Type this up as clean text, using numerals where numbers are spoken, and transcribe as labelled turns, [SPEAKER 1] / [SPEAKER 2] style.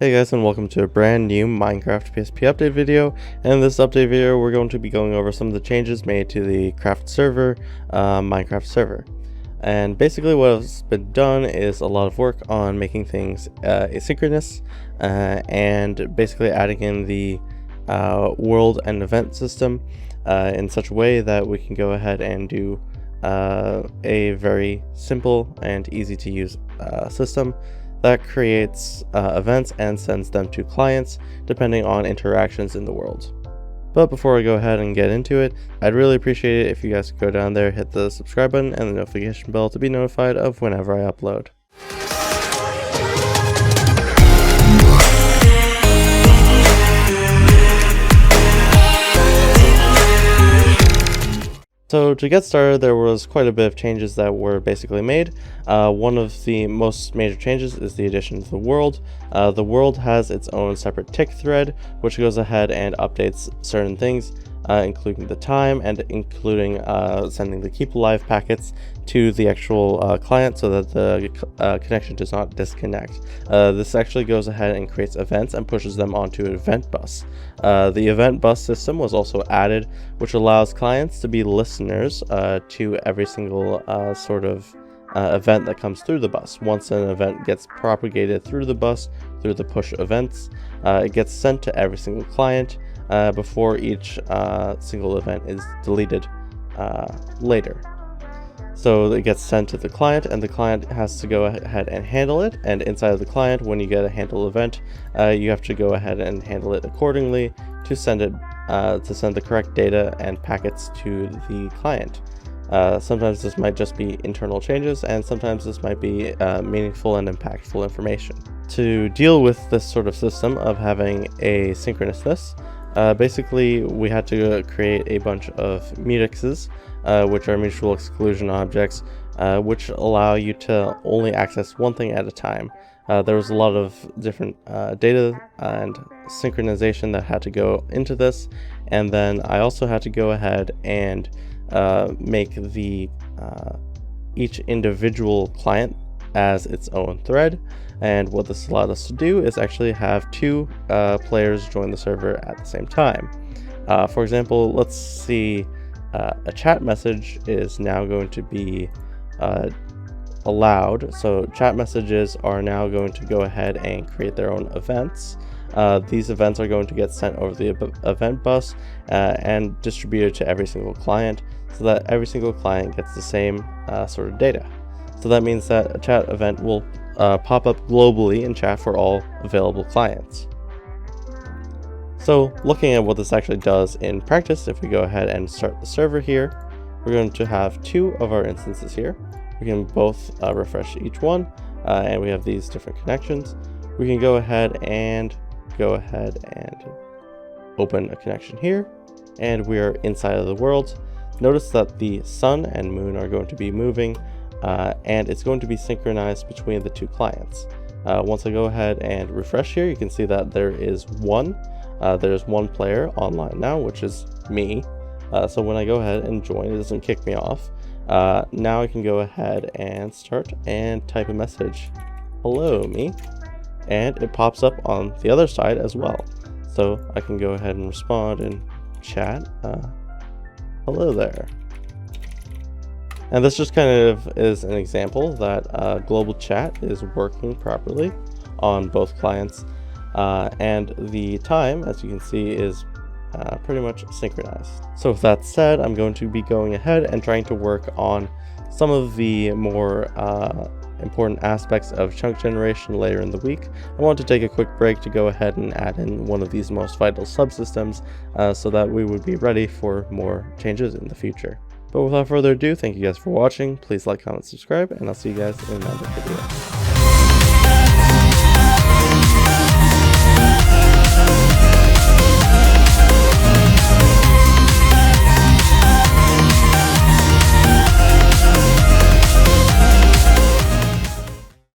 [SPEAKER 1] Hey guys, and welcome to a brand new Minecraft PSP update video. And in this update video, we're going to be going over some of the changes made to the craft server, Minecraft server. And basically what has been done is a lot of work on making things asynchronous and basically adding in the world and event system in such a way that we can go ahead and do a very simple and easy to use system that creates events and sends them to clients depending on interactions in the world. But before I go ahead and get into it, I'd really appreciate it if you guys could go down there, hit the subscribe button and the notification bell to be notified of whenever I upload. So to get started, there was quite a bit of changes that were basically made. One of the most major changes is the addition of the world. The world has its own separate tick thread, which goes ahead and updates certain things, including the time and including sending the keep alive packets to the actual client so that the connection does not disconnect. This actually goes ahead and creates events and pushes them onto an event bus. The event bus system was also added, which allows clients to be listeners to every single sort of event that comes through the bus. Once an event gets propagated through the bus, through the push events, it gets sent to every single client before each single event is deleted later. So it gets sent to the client, and the client has to go ahead and handle it. And inside of the client, when you get a handle event, you have to go ahead and handle it accordingly to send it to send the correct data and packets to the client. Sometimes this might just be internal changes, and sometimes this might be meaningful and impactful information. To deal with this sort of system of having asynchronousness, basically we had to create a bunch of mutexes, which are mutual exclusion objects, which allow you to only access one thing at a time. There was a lot of different data and synchronization that had to go into this, and then I also had to go ahead and make the each individual client as its own thread. And what this allowed us to do is actually have two players join the server at the same time. For example, let's see, a chat message is now going to be allowed. So chat messages are now going to go ahead and create their own events. These events are going to get sent over the event bus and distributed to every single client so that every single client gets the same sort of data. So that means that a chat event will pop up globally in chat for all available clients. So looking at what this actually does in practice, if we go ahead and start the server here, we're going to have two of our instances here. We can both refresh each one, and we have these different connections. We can go ahead and open a connection here, and we are inside of the world. Notice that the sun and moon are going to be moving, and it's going to be synchronized between the two clients. Once I go ahead and refresh here, you can see that there's one player online now, which is me. So when I go ahead and join, it doesn't kick me off. Now I can go ahead and start and type a message, "Hello, me," and it pops up on the other side as well. So I can go ahead and respond in chat, "Hello there." And this just kind of is an example that global chat is working properly on both clients, and the time, as you can see, is pretty much synchronized. So with that said, I'm going to be going ahead and trying to work on some of the more important aspects of chunk generation later in the week. I want to take a quick break to go ahead and add in one of these most vital subsystems so that we would be ready for more changes in the future. But without further ado, thank you guys for watching. Please like, comment, subscribe, and I'll see you guys in another video.